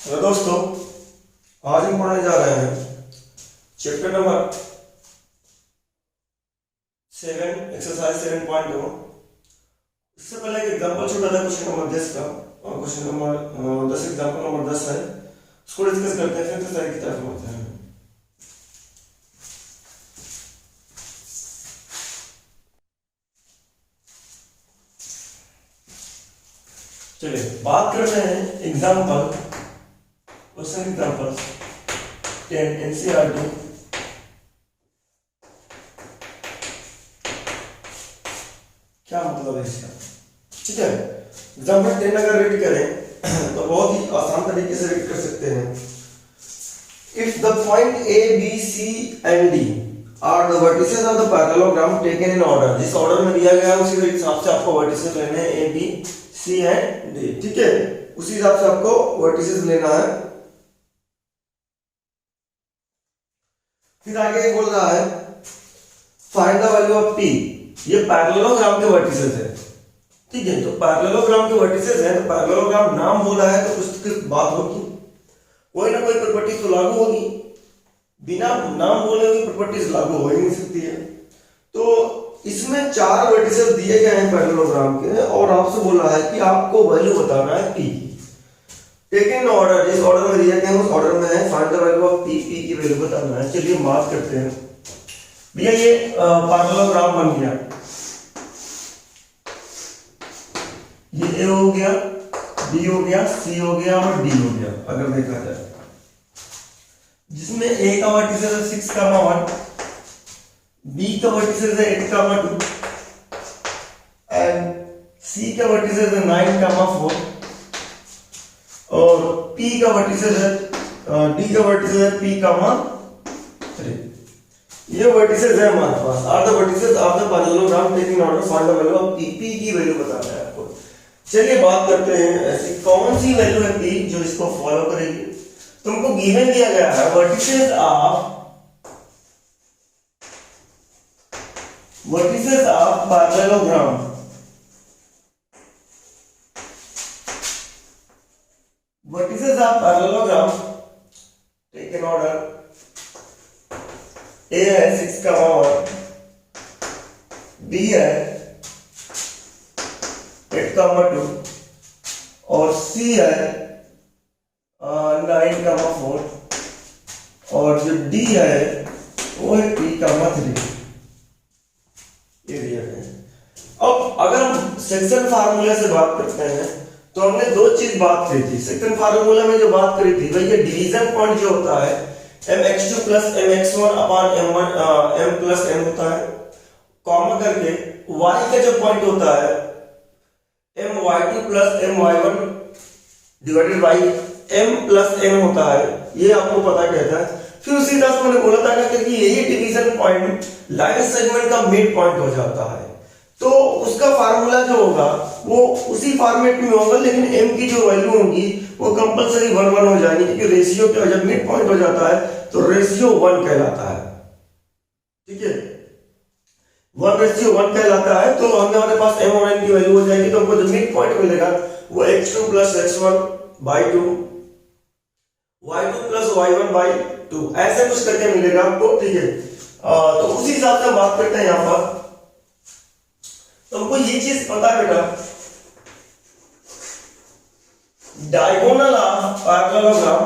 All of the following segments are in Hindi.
हेलो दोस्तों, आज हम पढ़ने जा रहे हैं चैप्टर नंबर 7 एक्सरसाइज 7.2। इससे पहले एक एग्जांपल छोटा था क्वेश्चन नंबर 10 का, और क्वेश्चन नंबर 10 एग्जांपल नंबर 10 है, उसको डिस्कस करते हैं, फिर तैयारी की तरफ बढ़ते हैं। चलिए बात करते हैं एग्जांपल क्वेश्चन एग्जांपल 10 एनसीईआरटी। क्या मतलब है इसका? ठीक है, एग्जांपल 10 अगर रीड करें तो बहुत ही आसान तरीके से रीड कर सकते हैं। If the point A B C and D are the vertices of the parallelogram taken in order, जिस ऑर्डर में दिया गया है उसी के हिसाब से आपको वर्टिसेस लेने हैं, A B C and D. ठीक है, उसी हिसाब से आपको वर्टिसेस लेना है। फिर आगे बोल रहा है find the value of P. ये पैरेललोग्राम के वर्टिसेस है। ठीक है, तो पैरेललोग्राम के वर्टिसेस है, तो पैरेललोग्राम नाम बोला है तो कुछ बात होगी, कोई ना कोई प्रॉपर्टी तो लागू होगी, बिना नाम बोले हुई प्रॉपर्टीज लागू हो ही नहीं सकती है। तो इसमें 4 वर्टिसेस दिए गए हैं पैरेललोग्राम के, और आपसे बोला है कि आपको वैल्यू बताना है पी की। टेकन ऑर्डर, जिस ऑर्डर में दिया गया उस ऑर्डर में है, find the value of P, P की वैल्यू बताना है। चलिए बात करते हैं। भैया ये पैरेललोग्राम बन गया, ये ए हो गया, बी हो गया, सी हो गया और डी हो गया। अगर देखा जाए जिसमें ए का वर्टिसेस है 6,1, बी का वर्टिसेस है 8,2 एंड सी का वर्टिसेस है 9,4 और पी का वर्टिसेस है डी का वर्टिसेस है p,3। ये वर्टिसेस है हमारे पास, are the vertices of the parallelogram taking order, find the value of P की वैल्यू बताना है आपको। चलिए बात करते हैं ऐसी कौन सी वैल्यू है पी जो इसको फॉलो करेगी। तुमको गिवन दिया गया है vertices of parallelogram, vertices of parallelogram taken order. A है 6,1, बी है 8,2 और सी है 9,4 और जो डी है वो है p,3। ये दिया गया है। अब अगर हम सेक्शन फार्मूला से बात करते हैं तो हमने 2 चीज बात करी थी। सेक्शन फार्मूला में जो बात करी थी भाई, ये डिवीजन पॉइंट जो होता है mx2 plus mx1 upon m1 m plus n होता है, कॉमा करके y का जो पॉइंट होता है my2 plus my1 divided by m plus n होता है, ये आपको पता कहता है। फिर उसी तरह से मैंने बोला था ना कि यही डिवीजन पॉइंट लाइन सेगमेंट का मिड पॉइंट हो जाता है, तो उसका फार्मूला जो होगा वो उसी फॉर्मेट में होगा, लेकिन m की जो वैल्यू होगी वो कंपलसरी 1:1 हो जाएगी, क्योंकि रेशियो क्या जब मिड पॉइंट हो जाता है तो रेशियो 1 कहलाता है। ठीक है, 1:1 कहलाता है। तो हमारे पास m और n की वैल्यू हो जाएगी, तो हमको जो मिड पॉइंट मिलेगा वो x2 plus x1 by 2, y2 plus y1 by 2, ऐसे कुछ करके मिलेगा आपको। ठीक है, तो उसी हिसाब से हम बात करते हैं यहां पर। तो हमको ये चीज पता है बेटा, diagonal of parallelogram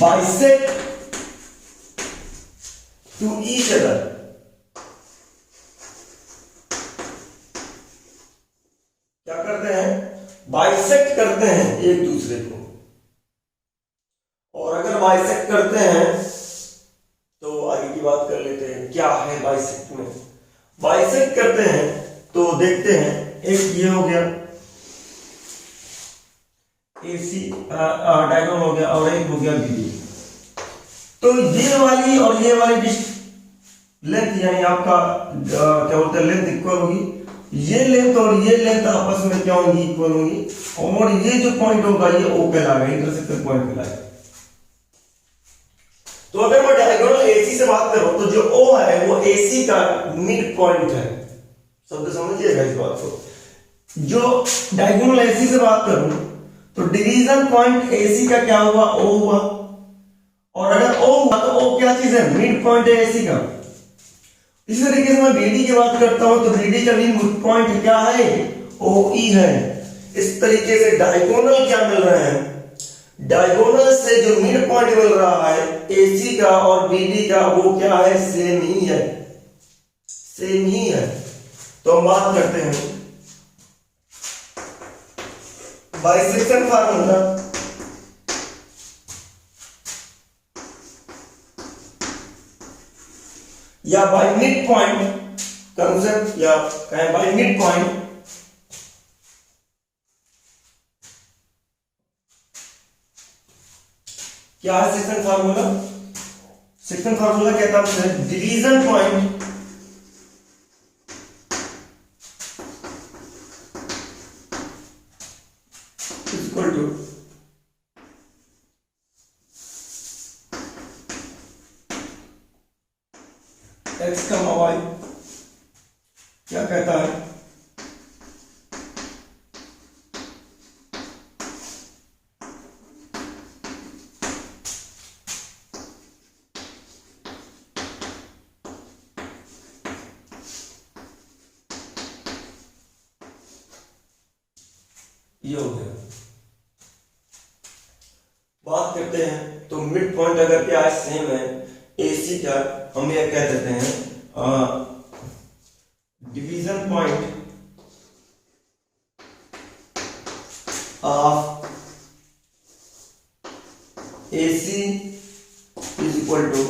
bisect to each other. क्या करते हैं? बाइसेक्ट करते हैं एक दूसरे को। और अगर बाइसेक्ट करते हैं तो आगे की बात कर लेते हैं क्या है बाइसेक्ट में। बाइसेक्ट करते हैं तो देखते हैं, एक ये हो गया AC डायगोनल हो गया और एक हो गया BD। तो ये वाली और ये वाली लेंथ यानी आपका क्या बोलते हैं लेंथ इक्वल होगी, ये लेंथ और ये लेंथ आपस में क्या होगी? इक्वल होगी, और ये जो पॉइंट होगा ये O कहलाएगा, इंटरसेक्शन पॉइंट कहलाएगा। तो अगर मैं डायगोनल AC से बात करो तो जो O है वो AC का मिड पॉइंट है, शब्द समझिएगा इस बात को। जो डायगोनल AC से बात करूं तो डिवीजन पॉइंट AC का क्या हुआ, O हुआ, और अगर O हुआ तो O क्या चीज है, मिड पॉइंट है AC का। इसी तरीके से मैं BD की बात करता हूं तो BD का मिड पॉइंट क्या है, OE है। इस तरीके से डायगोनल क्या मिल रहे हैं, डायगोनल से जो मिड पॉइंट मिल रहा है AC का और BD का वो क्या है, सेम ही है, सेम ही है। तो हम बात करते हैं बाइसेक्शन फार्मूला। या बाय मिड पॉइंट कंसेप्ट, या कहें बाय मिड पॉइंट, क्या है सेक्शन फार्मूला, सेक्शन फार्मूला कहता है division point equal to X का वाई, क्या कहता है, ये हो गया। बात करते हैं तो मिड पॉइंट अगर क्या है, सेम है AC का, हम ये कह देते हैं division point of AC is equal to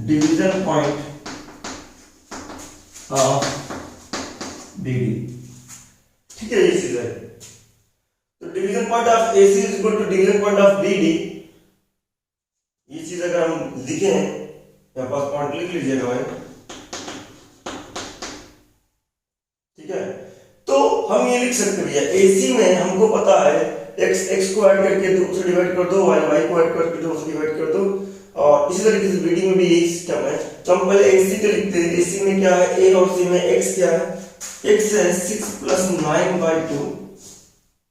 division point of BD। ठीक है, ये चीज है। तो division point of AC is equal to division point of BD, ये चीज अगर हम लिखें, यहां पास पॉइंट लिख लीजिएगा भाई, ठीक है। तो हम ये लिख सकते भैया AC में हमको पता है x को ऐड करके 2 से डिवाइड कर दो, y को ऐड करके 2 से डिवाइड कर दो, और इसी तरीके से BD में भी यही सिस्टम है। तो हम पहले AC को लिखते हैं, AC में क्या है, A और C में x क्या है, x है 6 + 9/2,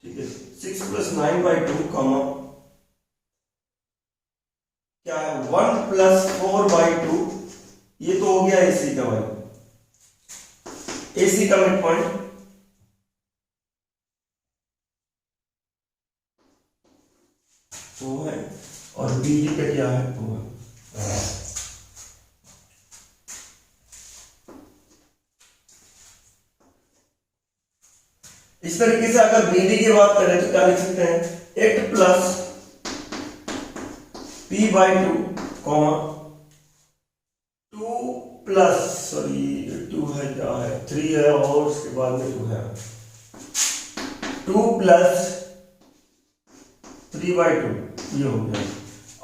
ठीक है, 6 + 9/2 कॉमा क्या है 1 + 4/2, ये तो हो गया AC का भाई, AC का मिड पॉइंट, वो है, और BD का क्या है, वो है। इस तरीके से अगर BD की बात करें तो क्या लिख सकते हैं, 8 + P/2 कॉमा 2 प्लस, सॉरी 2 है, क्या है 3 है, और उसके बाद में 2 है, 2 + 3/2, ये हो गया।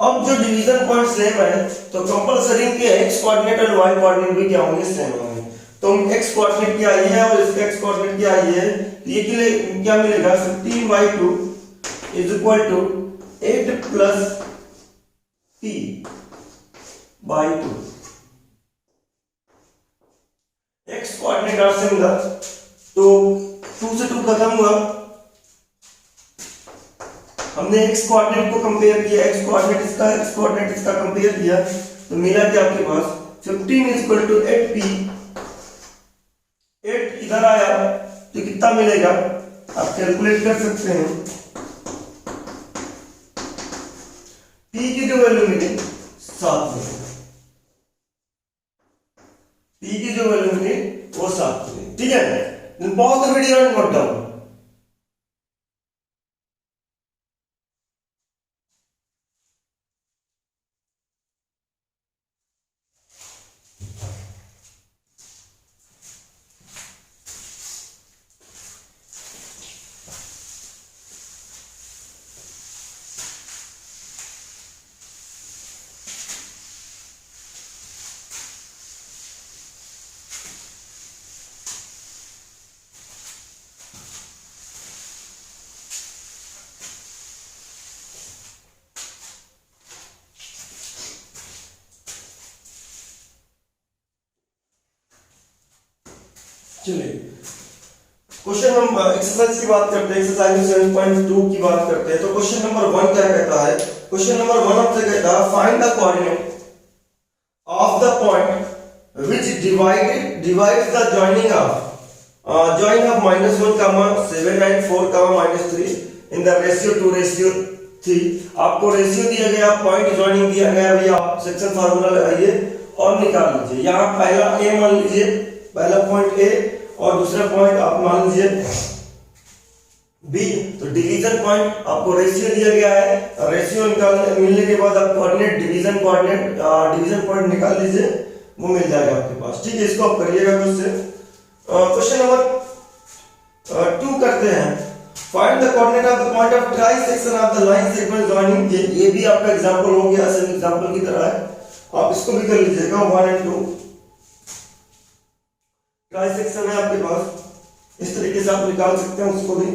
अब जो डिवीजन पॉइंट सेम है तो कंपलसरी के x कोऑर्डिनेट और y कोऑर्डिनेट भी क्या होंगे, सेम होंगे। तो x कोऑर्डिनेट क्या आई है और इसका x कोऑर्डिनेट क्या आई है, तो ये के लिए क्या मिलेगा, 15/2 is equal to 8 + P/2। x coordinate और सेम था तो 2 से 2 खत्म हुआ, हमने x कोऑर्डिनेट को कंपेयर किया, x कोऑर्डिनेट इसका कंपेयर किया, तो मिला कि आपके पास 15 = 8P, 8 इधर आया तो कितना मिलेगा, आप कैलकुलेट कर सकते हैं। P की जो वैल्यू मिली 7 मिली, P की जो वैल्यू मिली वो 7 मिली, ठीक है। बहुत वीडियो नोट डाउन। चलिए क्वेश्चन नंबर एक्सरसाइज की बात करते हैं, एक्सरसाइज 7.2 की बात करते हैं। तो क्वेश्चन नंबर 1 क्या कहता है? क्वेश्चन नंबर 1 आपसे कहता है find the coordinate of the point which divides the joining of -1, 7 and 4, -3 in the ratio 2:3। आपको रेशियो दिया गया, पॉइंट जॉइनिंग दिया गया, अभी आप सेक्शन फार्मूला लगाइए और निकाल लीजिए। यहाँ पहला ए मान लीजिए, पहला पॉइंट ए और दूसरा पॉइंट आप मान लीजिए बी। तो डिवीजन पॉइंट आपको रेशियो दिया गया है, रेशियो निकालने मिलने के बाद आप कोऑर्डिनेट डिवीजन पॉइंट निकाल लीजिए, वो मिल जाएगा आपके पास। ठीक है, इसको आप करिएगा क्वेश्चन। क्वेश्चन नंबर 2 करते हैं, find the coordinate of the point of trisection of the line segment joining. ये भी आपका एग्जांपल हो गया, सेम एग्जांपल की तरह है, आप इसको भी कर लीजिएगा। 1 और 2 ट्राइसेक्शन है आपके पास, इस तरीके से आप निकाल सकते हैं उसको भी।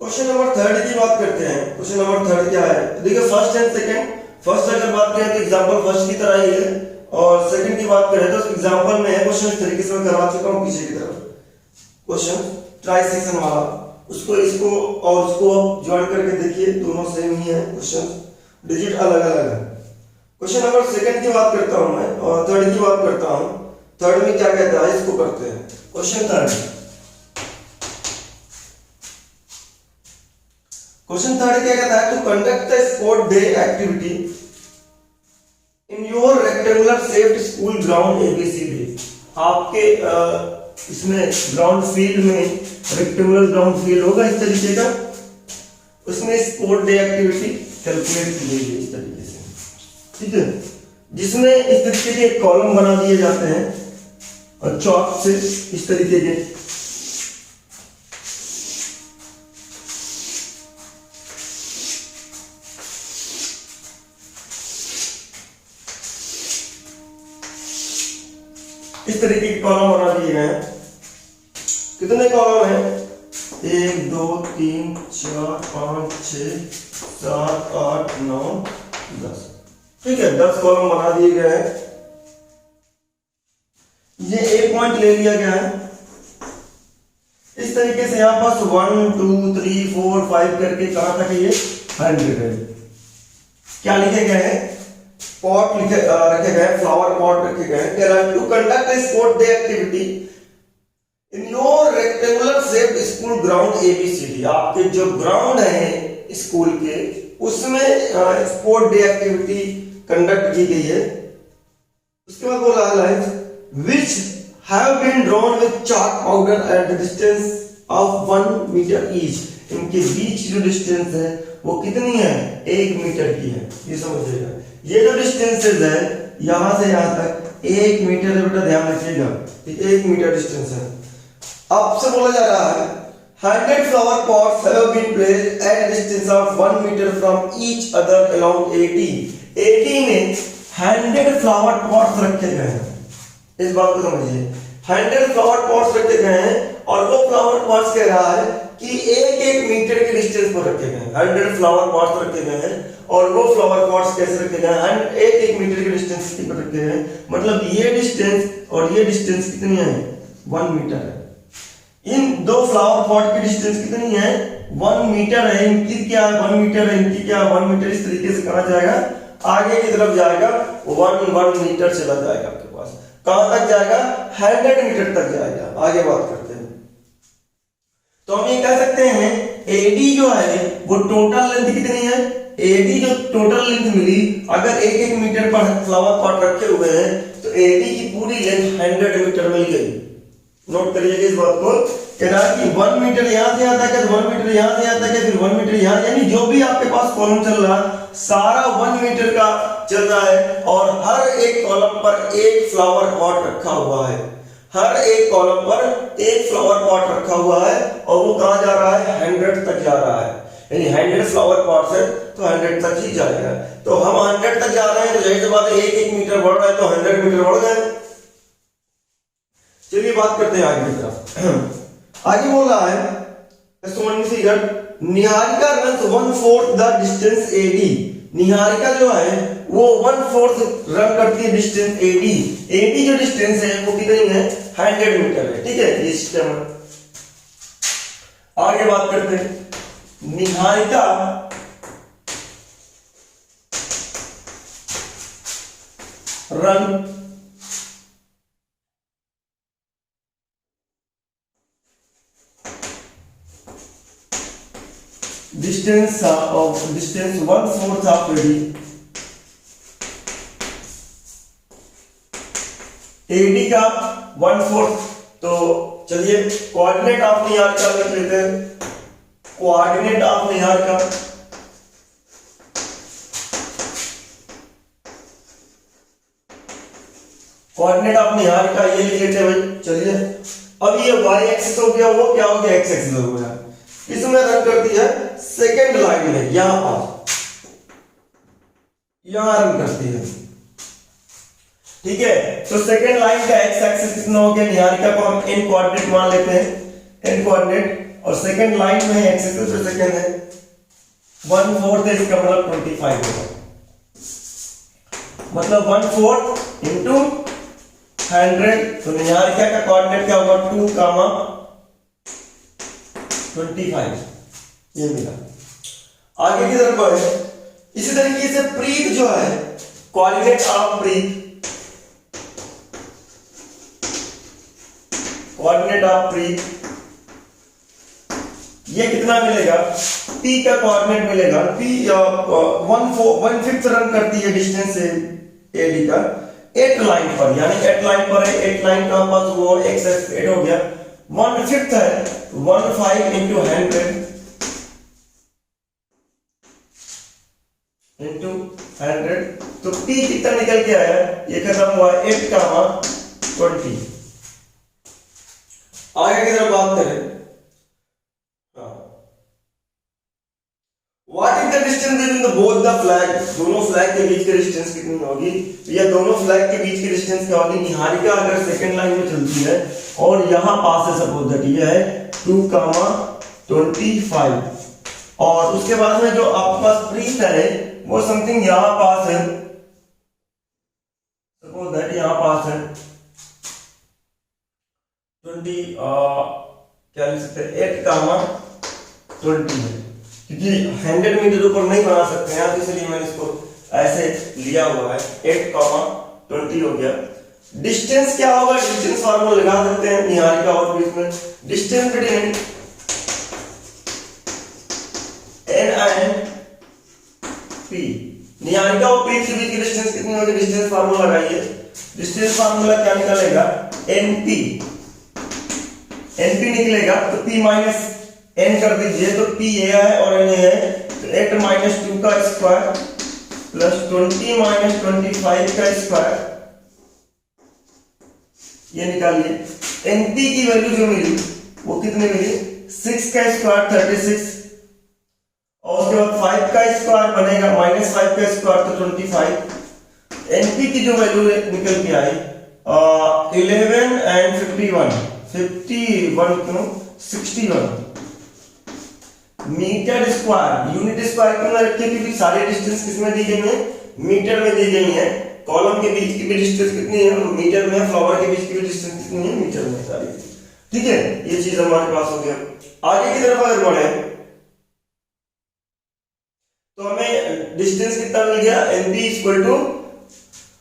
क्वेश्चन नंबर 3 की बात करते हैं। क्वेश्चन नंबर 3 क्या है? देखिए फर्स्ट एंड सेकंड, फर्स्ट अगर बात करें तो एग्जांपल फर्स्ट की तरह ही है, और सेकंड की बात करें तो एग्जांपल में है क्वेश्चन इस तरीके से मैं करवा चुका हूं पीछे की तरफ। क्वेश्चन ट्राइसेक्शन वाला, उसको इसको और उसको आप ज्वाइन करके देखिए, दोनों सेम ही है, क्वेश्चन डिजिट अलग अलग है। क्वेश्चन नंबर सेकंड की बात करता हूं मैं, और थर्ड की बात करता हूं। थर्ड में क्या कहता है, इसको करते हैं। क्वेश्चन थर्ड क्या कहता है? To conduct the sport day activity in your rectangular shaped school ground A B C D. आपके इसमें ग्राउंड फील्ड में रेक्टेंगुलर ग्राउंड फील्ड होगा इस तरीके का, उसमें स्पोर्ट डे एक्टिविटी कैलकुलेट की गई है इस तरीके से। ठीक है, जिसमें इस तरीके के कॉलम बना दिए जाते हैं और चौक से इस तरीके के, इस तरीके के कॉलम बना दिए गए हैं। कितने कॉलम हैं? 1 2 3 4 5 6 7 8 9 10। ठीक है, 10 कॉलम बना दिए गए हैं। ये एक पॉइंट ले लिया गया है इस तरीके से, यहां पास 1 2 3 4 5 करके कहां तक ये 100 है। क्या लिखे गए हैं? पॉट रखे गए, फ्लावर पॉट रखे गए। To conduct a sport day activity in your rectangular shaped school ground A B C D. आपके जो ग्राउंड है स्कूल के, उसमें स्पोर्ट डे एक्टिविटी कंडक्ट की गई है। उसके बाद बोला है lines which have been drawn with chalk powder at the distance of 1 metre each. इनके बीच जो डिस्टेंस है वो कितनी है? 1 मीटर की है, ये समझिएगा। ये जो डिस्टेंसेस है यहां से यहां तक 1 मीटर है, बेटा ध्यान रखिएगा, 1 मीटर डिस्टेंस है। आपसे बोला जा रहा है 100 flower pots have been placed at distance of 1 metre from each other along AD। AD में 100 फ्लावर पॉट्स रखे गए हैं, इस बात को समझिए। 100 फ्लावर पॉट्स रखे गए हैं और वो फ्लावर पॉट्स कह रहा है कि 1 मीटर के डिस्टेंस पर रखे गए हैं। 100 फ्लावर पॉट्स रखे गए हैं और वो फ्लावर पॉट्स कैसे रखे गए हैं? 1 मीटर के डिस्टेंस पर रखे गए हैं। मतलब ये डिस्टेंस और ये डिस्टेंस कितनी है? 1 मीटर है। इन दो फ्लावर पॉट की डिस्टेंस कितनी है? 1 मीटर है। इनकी क्या है? 1 मीटर है, इनकी क्या 1 मीटर। इस तरीके से कहा जाएगा, आगे की तरफ जाएगा 1 मीटर चला जाएगा आपके पास। कहां तक जाएगा? 100 मीटर तक जाएगा। आगे बात करते हैं, तो हम ये कह सकते हैं AD जो है वो टोटल लेंथ कितनी है? AD जो टोटल लेंथ मिली, अगर 1 मीटर पर फ्लावर पॉट रखे हुए हैं तो AD की पूरी लेंथ 100 मीटर मिल गई। नोट करिएगा इस बात को, कह रहा है कि 1 मीटर यहां से यहां तक है, 1 मीटर यहां से यहां तक है, फिर 1 मीटर यहां, यानी जो भी आपके पास कॉलम चल रहा है सारा 1 मीटर का चल रहा है और हर एक कॉलम पर एक फ्लावर पॉट रखा हुआ है। हर एक कॉलम पर एक फ्लावर पॉट रखा हुआ है और वो कहां जा रहा है? 100 तक जा रहा है। यानी 100 फ्लावर पॉट्स है तो 100 तक ही जाएगा। तो हम 100 तक जा रहे हैं तो जाहिर सी बात है 1 मीटर बढ़ रहा है तो 100 मीटर बढ़ गए। चलिए बात करते हैं आगे की तरफ। आगे बोल रहा है figure Niharika run 1/4 the distance AD। Niharika जो है वो 1/4 रन करती है डिस्टेंस AD। AD जो डिस्टेंस है वो कितनी है? 100 मीटर है। ठीक है, ये सिस्टम है। आगे बात करते हैं Niharika run distance 1/4 of AD का 1/4। तो चलिए कोऑर्डिनेट ऑफ निहारिका लिख लेते हैं। Coordinate of Niharika coordinate of Niharika ये लिख लेते हैं भाई। चलिए अब ये y एक्सिस हो गया, वो क्या हो गया x एक्सिस हो गया। इसमें रन करती है सेकंड लाइन में, यहां रन करती है। ठीक है, तो सेकंड लाइन का x एक्सिस कितना हो गया, निहारिका को हम n कोऑर्डिनेट मान लेते हैं, n कोऑर्डिनेट, और सेकंड लाइन में x एक्सिस तो सेकंड है 1/4 है, इसका मतलब 25 होगा, मतलब 1/4 इंटू 100। तो निहारिका का कोऑर्डिनेट क्या होगा 2,25, ये मिला। आगे की तरफ बढ़े, इसी तरीके से प्रीत जो है कोऑर्डिनेट ऑफ प्रीत, कोऑर्डिनेट ऑफ प्रीत ये कितना मिलेगा, p का कोऑर्डिनेट मिलेगा, p 1/5 रन करती है डिस्टेंस से AD का 8 लाइन पर, यानी 8 लाइन पर है, 8 लाइन का पास वो x 8 हो गया, 1/5 है 15 इंटू 100 तो p कितना निकल के आया, ये खत्म हुआ 8 का 20। आगे की तरफ बात करें, what is the distance between both the flag, दोनों फ्लैग के बीच की डिस्टेंस कितनी होगी, या दोनों फ्लैग के बीच की डिस्टेंस क्या होगी। निहारिका अगर सेकंड लाइन में चलती है और यहां पास है, सपोज दैट ये है 2,25, और उसके बाद में जो आपके पास प्रीत है वो समथिंग यहां पास है, सपोज दैट यहां पास है 20 क्या लिख सकते हैं 8,20 है, क्योंकि 100 मीटर ऊपर नहीं बना सकते हैं, इसलिए मैंने इसको ऐसे लिया हुआ है 8,20 हो गया। डिस्टेंस क्या होगा, डिस्टेंस फार्मूला लगा सकते हैं निहारिका और प्रीत में, distance between n and p, Niharika और प्रीत के बीच की डिस्टेंस कितनी होगी, डिस्टेंस फार्मूला लगाइए। डिस्टेंस फार्मूला क्या निकलेगा, np निकलेगा, तो p माइनस n कर दीजिए, तो p ये है और n है, तो 8 माइनस 2 का स्क्वायर प्लस 20 माइनस 25 का स्क्वायर, ये निकालिए। np की वैल्यू जो मिली वो कितनी मिली, 6 का स्क्वायर 36, और उसके बाद 5 का स्क्वायर बनेगा माइनस 5 का स्क्वायर तो 25। np की जो वैल्यू निकल के आई 11 एंड 51 क्यों 61 मीटर स्क्वायर। यूनिट स्क्वायर क्यों रखे, क्योंकि सारी डिस्टेंस किसमें दी गई है, मीटर में दी गई है। कॉलम के बीच की भी डिस्टेंस कितनी है, मीटर में, फ्लावर के बीच की भी डिस्टेंस कितनी है, मीटर में सारी। ठीक है, ये चीज हमारे पास हो गया। आगे की तरफ अगर बढ़े तो हमें डिस्टेंस कितना मिल गया, np equal to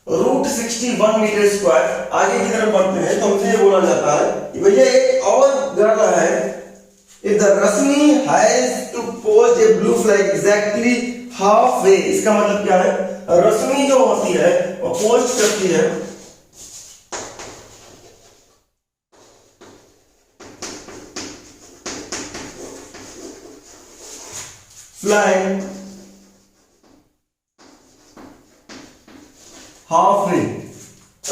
√61 metre square. आगे की तरफ बढ़ते हैं तो हमसे ये बोला जाता है कि भैया एक और गणना है, if the Rasmi has to post a blue flag exactly halfway, इसका मतलब क्या है, रश्मि जो होती है वो पोस्ट करती है फ्लैग हाफ वे,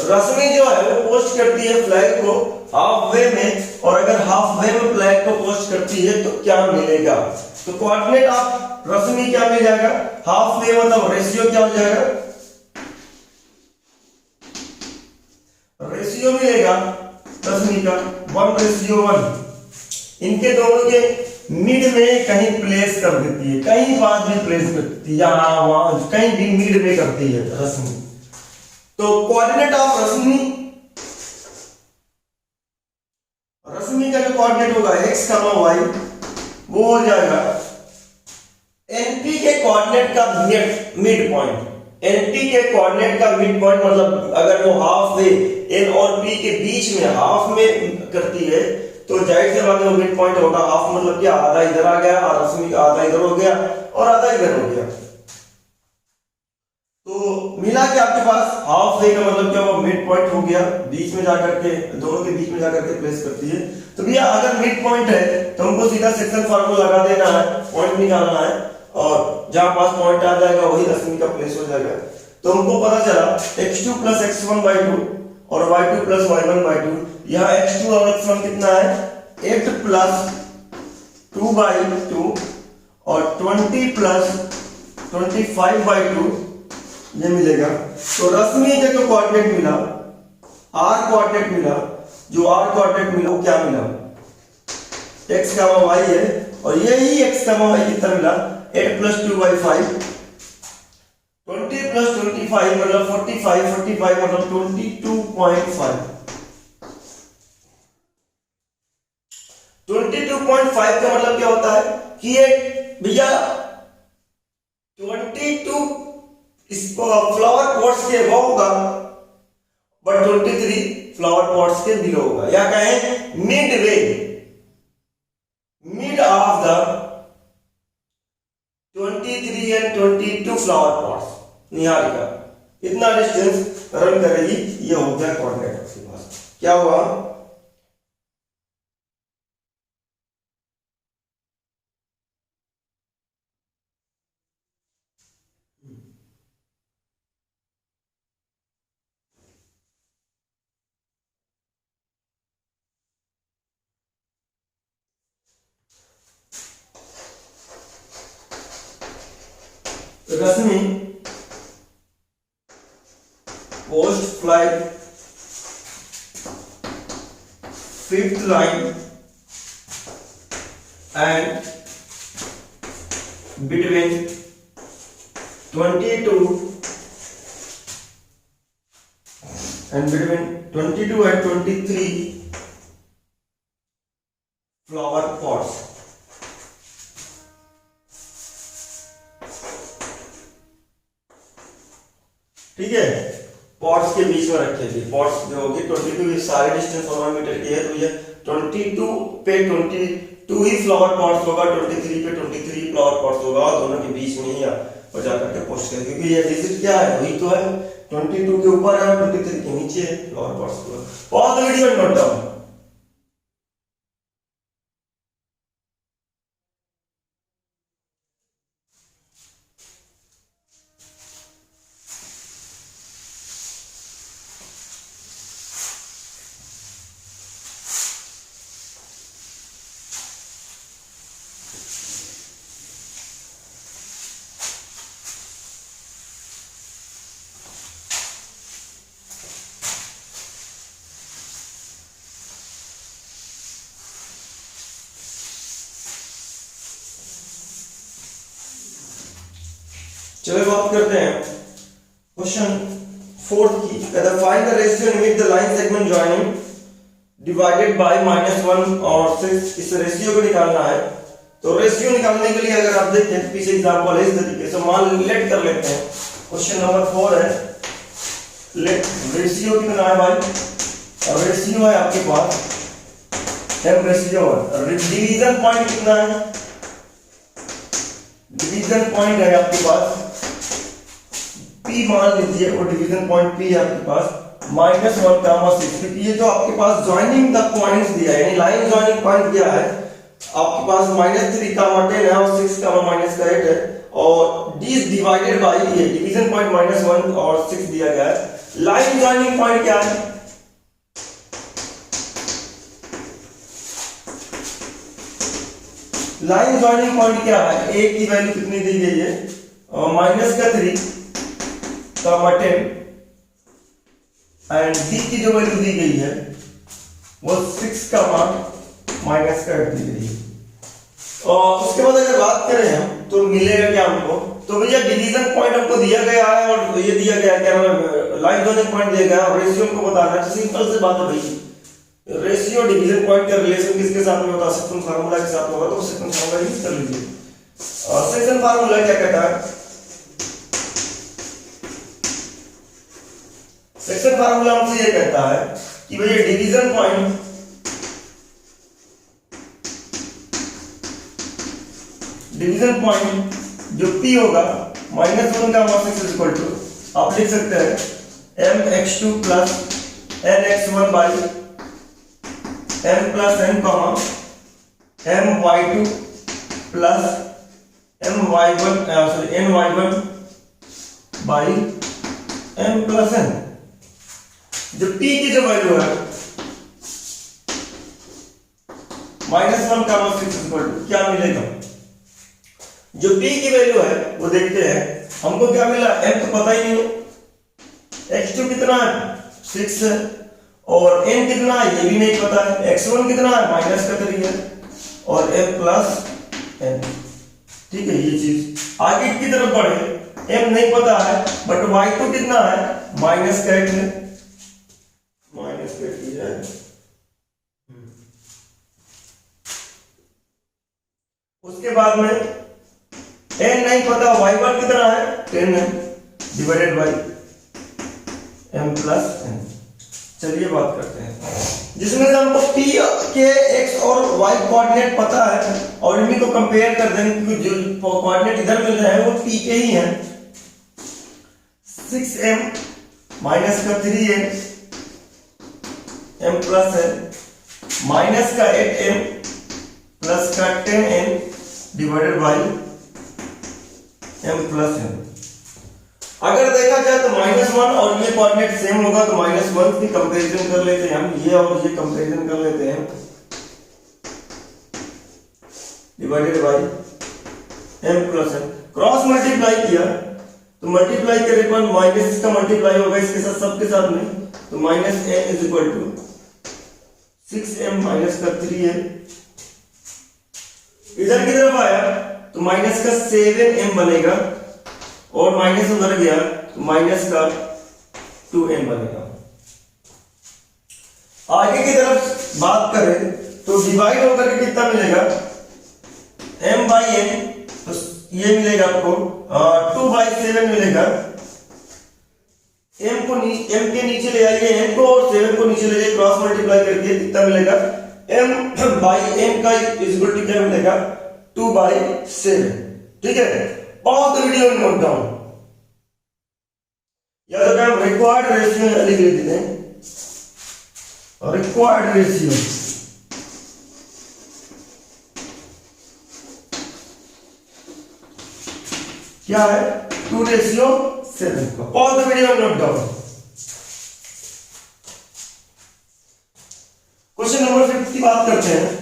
रश्मि जो है वो पोस्ट करती है फ्लैग को हाफ वे में, और अगर हाफ वे में फ्लैग को पोस्ट करती है तो क्या मिलेगा, तो कोऑर्डिनेट ऑफ रश्मि क्या मिल जाएगा, हाफ वे मतलब रेशियो क्या हो जाएगा, रेशियो मिलेगा रश्मि का 1:1। इनके दोनों के मिड में कहीं प्लेस कर देती है, कहीं पास भी प्लेस करती है, यहां वहां कहीं भी मिड में करती है रश्मि। तो कोऑर्डिनेट ऑफ रश्मि कोऑर्डिनेट होगा x, y, वो हो जाएगा एनपी के कोऑर्डिनेट का मिड पॉइंट। एनपी के कोऑर्डिनेट का मिड पॉइंट मतलब अगर वो हाफ वे एन और पी के बीच में हाफ में करती है तो जाहिर सी बात है वो मिड पॉइंट होगा। हाफ मतलब क्या, आधा इधर आ गया और रश्मि आधा इधर हो गया और आधा इधर हो गया, तो मिला के आपके पास हाफ वे का मतलब क्या हुआ, मिड पॉइंट हो गया। बीच में जाकर के दोनों के बीच में जाकर के प्लेस करती है। तो भैया अगर मिड पॉइंट है तो हमको सीधा सेक्शन फार्मूला लगा देना है, पॉइंट निकालना है और जहां पास पॉइंट आ जाएगा वही रश्मि का प्लेस हो जाएगा। तो हमको पता चला x2 + x1/2 और y2 + y1/2। यहाँ x2 और x1 कितना है, 8 + 2/2 और 20 + 25/2 ये मिलेगा। तो रश्मि के जो कोऑर्डिनेट मिला, r कोऑर्डिनेट मिला, जो r कोऑर्डिनेट मिला वो क्या मिला, x, y है और यही x, y कितना मिला, 8 + 2/5, 20 + 25 मतलब 45, 45 मतलब 22.5, 22.5 का मतलब क्या होता है कि ये भैया 22 इसको फ्लावर पॉट्स के अबव होगा बट 23 फ्लावर पॉट्स के बिलो होगा, या कहें mid way, mid of the 23 and 22 flower pots Niharika, इतना डिस्टेंस रन करेगी। ये हो गया कोऑर्डिनेट आपके पास। क्या हुआ, Rashmi post flight 5th line and between 22 and 23 flower pots। ठीक है, पॉट्स के बीच में रखेगी। पॉट्स जो होगी 22 सारे डिस्टेंस 1 मीटर की है, तो ये 22 पे 22 ही फ्लावर पॉट्स होगा, 23 पे 23 फ्लावर पॉट्स होगा, दोनों के बीच में ही बजा करके पोस्ट करेंगे क्योंकि ये डिजिट क्या है, वही तो है, 22 के ऊपर है 23 के नीचे है flower pots. Pause the video and note down. चलो बात करते हैं क्वेश्चन 4 की। कहता find the ratio in which the line segment joining divided by -1 और 6, इस रेशियो को निकालना है। तो रेशियो निकालने के लिए अगर आप देखें पीछे एग्जांपल है इस तरीके से, मान लेट कर लेते हैं। क्वेश्चन नंबर 4 है, लेट रेशियो कितना है भाई, और रेशियो है आपके पास m रेशियो है। डिवीजन पॉइंट कितना है, डिवीजन पॉइंट है आपके पास P मान लीजिए, और डिवीजन पॉइंट P है आपके पास -1, 6, क्योंकि ये जो आपके पास जॉइनिंग द पॉइंट्स दिया है, यानी लाइन जॉइनिंग पॉइंट दिया है आपके पास -3, 10 है और 6, -8 है, और दिस डिवाइडेड बाय ये डिवीजन पॉइंट -1 और 6 दिया गया है। लाइन जॉइनिंग पॉइंट क्या है, लाइन जॉइनिंग पॉइंट क्या है, a की वैल्यू कितनी दी गई है, -3, 10 एंड b की जो वैल्यू दी गई है वो 6, -8 दी गई है। और उसके बाद अगर बात करें हम तो मिलेगा क्या हमको, तो भैया डिवीजन पॉइंट हमको दिया गया है और ये दिया गया क्या, लाइन जॉइनिंग पॉइंट दिया गया है और रेशियो को बताना है। सिंपल से बात है भाई, रेशियो डिवीजन पॉइंट का रिलेशन किसके साथ में होता है? सेक्शन फार्मूला के साथ में होगा, तो सेक्शन फार्मूला यूज कर लीजिए। और सेक्शन फार्मूला क्या कहता है? सेक्शन फार्मूला हमसे ये कहता है कि भैया डिवीजन पॉइंट जो P होगा -1 का मास x इक्वल टू, आप लिख सकते हैं mx2 plus nx1 by m plus n comma my2 plus my1 sorry ny1 by m plus n। जो P की जो वैल्यू है -1 का मास x इक्वल टू क्या मिलेगा? जो P की वैल्यू है वो देखते हैं, हमको क्या मिला? m तो पता ही नहीं है, x2 कितना है 6 है, और n कितना है ये भी नहीं पता है, x1 कितना है -3 है, और m प्लस n। ठीक है, ये चीज आगे की तरफ बढ़े, m नहीं पता है बट y2 कितना है -8 है, -8 ही है। उसके बाद में n नहीं पता, y1 कितना है 10 है, divided by m plus n। चलिए बात करते हैं जिसमें से हमको p के x और y कोऑर्डिनेट पता है और इन्हीं को कंपेयर कर देंगे क्योंकि जो कोऑर्डिनेट इधर मिल रहे हैं वो p के ही हैं। 6m माइनस का 3n m plus n minus का 8m प्लस का 10n divided by m plus n। अगर देखा जाए तो -1 और ये कोऑर्डिनेट सेम होगा तो -1 की कंपैरिजन कर लेते हैं हम, ये और ये कंपैरिजन कर लेते हैं, divided by m plus n। Cross multiply किया तो मल्टीप्लाई करे पर माइनस का मल्टीप्लाई होगा इसके साथ सबके साथ में, तो -n is equal to 6m minus का 3n। इधर की तरफ आया तो माइनस का 7m बनेगा और माइनस उधर गया तो माइनस का 2n बनेगा। आगे की तरफ बात करें तो डिवाइड होकर के कितना मिलेगा m बाई n, तो ये मिलेगा आपको 2/7 मिलेगा। m के नीचे ले आइए n को और 7 को नीचे ले जाइए, क्रॉस मल्टीप्लाई करके कितना मिलेगा m बाई n का इक्वल टू क्या मिलेगा 2/7। ठीक है, pause the video and note down, या तो हम रिक्वायर्ड रेशियो लिख लेते हैं, रिक्वायर्ड रेशियो क्या है 2:7 का। Pause the video and note down. Question number 50 की बात करते हैं।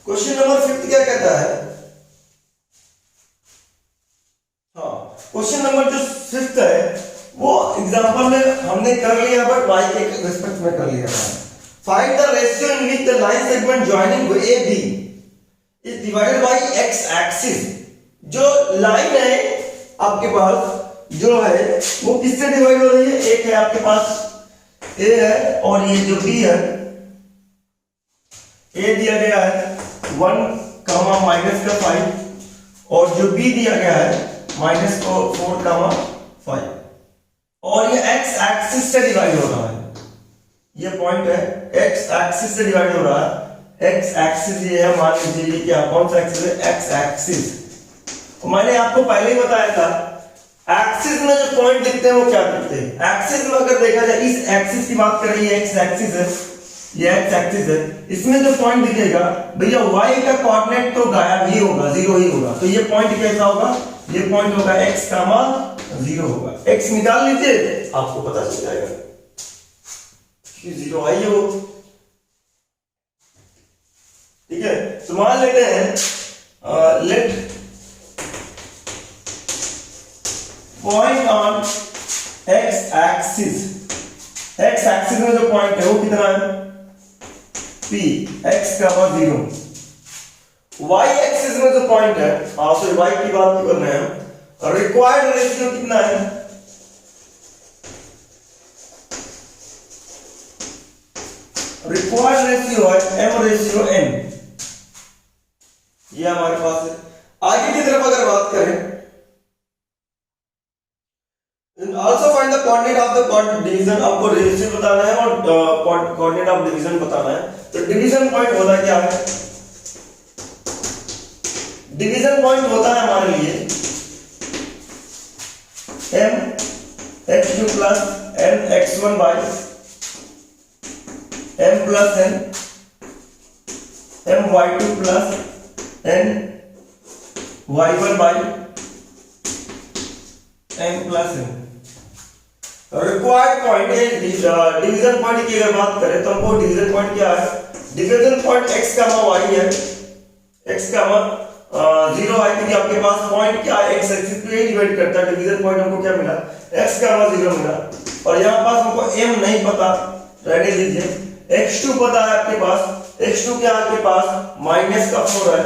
क्वेश्चन नंबर 50 क्या कहता है? हाँ, क्वेश्चन नंबर जो 5 है वो एग्जांपल में हमने कर लिया बट y के रिस्पेक्ट में कर लिया। Find the ratio in which the line segment joining AB is divided by x axis. जो लाइन है आपके पास जो है वो किससे डिवाइड हो रही है? एक है आपके पास A है और ये जो B है, A दिया गया है 1 कामा माइनस का 5 और जो B दिया गया है माइनस को 4 कामा 5 और ये x एक्सिस से डिवाइड हो रहा है। ये पॉइंट है x एक्सिस से डिवाइड हो रहा है। x एक्सिस ये है, मान लीजिए ये क्या कौन सा एक्सिस है? x axis. तो मैंने आपको पहले ही बताया था एक्सिस में जो पॉइंट दिखते हैं वो क्या दिखते हैं। एक्सिस में अगर देखा जाए इस एक्सिस की बात करें, ये x एक्सिस है, ये x एक्सिस है, इसमें जो पॉइंट दिखेगा भैया y का कोऑर्डिनेट तो गायब ही होगा, 0 ही होगा। तो ये पॉइंट कैसा होगा? ये पॉइंट होगा x कामा 0 होगा। x निकाल लीजिए आपको पता चल जाएगा कि 0 आई हो। ठीक है, तो मान लेते हैं let point on x axis x axis में जो पॉइंट है वो कितना है, P x, 0। y एक्सिस में जो पॉइंट है, सॉरी y की बात कर रहे हैं, रिक्वायर्ड रेशियो कितना है, रिक्वायर्ड रेशियो है m/n, ये हमारे पास है। आगे की तरफ अगर बात करें, also find the coordinate of the division, आपको रेशियो बताना है और कोऑर्डिनेट ऑफ डिवीजन बताना है। तो डिवीजन पॉइंट होता क्या है, डिवीजन पॉइंट होता है हमारे लिए m x2 plus n x1 by m plus n m y2 plus n y1 by m plus n। Required point है डिवीजन पॉइंट की अगर बात करें तो हमको डिवीजन पॉइंट क्या है, डिवीजन पॉइंट x, y है, x, 0 है, क्योंकि आपके पास पॉइंट क्या है, x एक्सिस पे डिवाइड करता है। डिवीजन पॉइंट हमको क्या मिला, x, 0 मिला, और यहां पास हमको m नहीं पता, रहने दीजिए। x2 पता है आपके पास, x2 क्या आपके पास -4 है,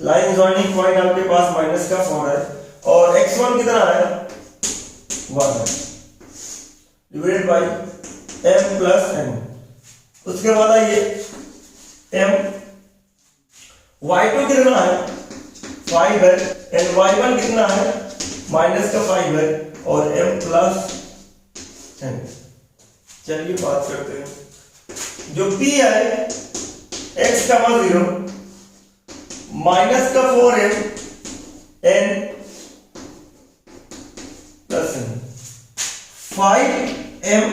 लाइन जॉइनिंग पॉइंट आपके पास -4 है, और x1 कितना है, 1 है, divided by m plus n। उसके बाद आइए m, y2 कितना है, 5 है, एंड y1 कितना है, -5 है, और m प्लस n। चलिए बात करते हैं, जो p है x, 0 -4m n plus n, 5m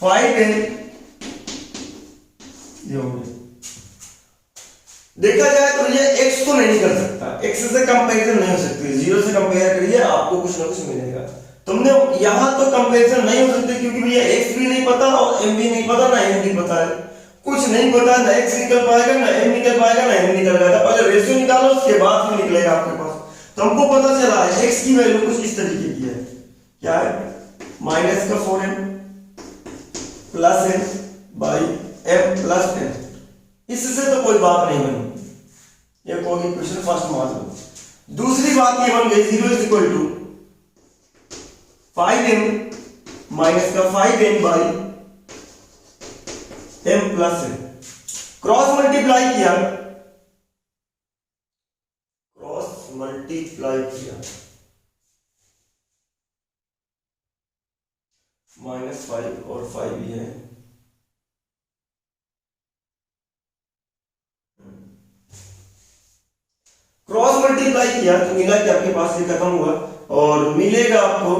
5n, देखा जाए तो ये x को नहीं कर सकता, x से कंपैरिजन नहीं हो सकती, 0 से कंपेयर करिए आपको कुछ ना कुछ मिलेगा। तुमने यहां तो कंपैरिजन नहीं हो सकती क्योंकि भैया x भी नहीं पता और m भी नहीं पता, ना n भी पता है, कुछ नहीं पता, ना x निकल पाएगा, ना m निकल पाएगा, ना n निकल पाएगा। पहले रेशियो निकालो, उसके बाद में निकलेगा आपके पास। तो हमको पता चला है x की वैल्यू कुछ इस तरीके की है, क्या है, -4m plus n by m plus n। इससे तो कोई बात नहीं बनी, ये कोई क्वेश्चन फर्स्ट मान लो। दूसरी बात ये बन गई 0 is equal to 5m -5n by m plus n। Cross multiply किया, -5 और 5 ही है, क्रॉस मल्टीप्लाई किया तो मिला कि आपके पास ये खत्म हुआ और मिलेगा आपको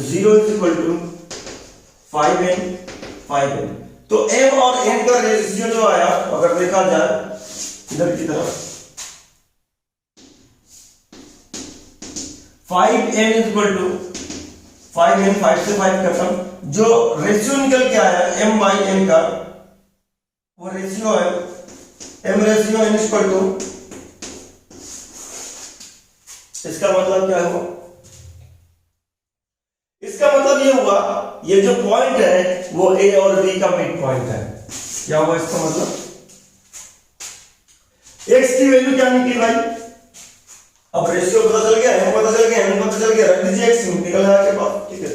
0 इज इक्वल टू 5n। तो m और n का रेशियो जो आया, अगर देखा जाए इधर की तरफ, 5n is equal to 5n, 5 से 5 खत्म, जो रेशियो निकल के आया m बाई n का, वो रेशियो है m ratio n equal to, इसका मतलब क्या हुआ, इसका मतलब ये हुआ, ये जो पॉइंट है वो a और b का मिड पॉइंट है। क्या हुआ इसका मतलब, x की वैल्यू क्या निकली भाई, अब रेशियो पता चल गया, m पता चल गया, n पता चल गया, रख दीजिए x निकल आया आपके पास, ठीक है।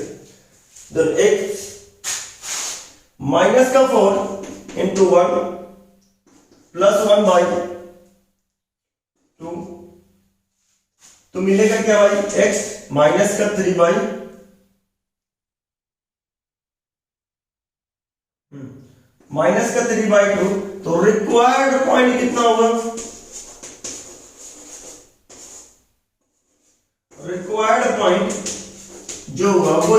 Then x -4 into 1 plus 1 by 2, तो मिलेगा क्या भाई, x -3 बाई -3/2। तो रिक्वायर्ड पॉइंट कितना होगा, रिक्वायर्ड पॉइंट जो हुआ वो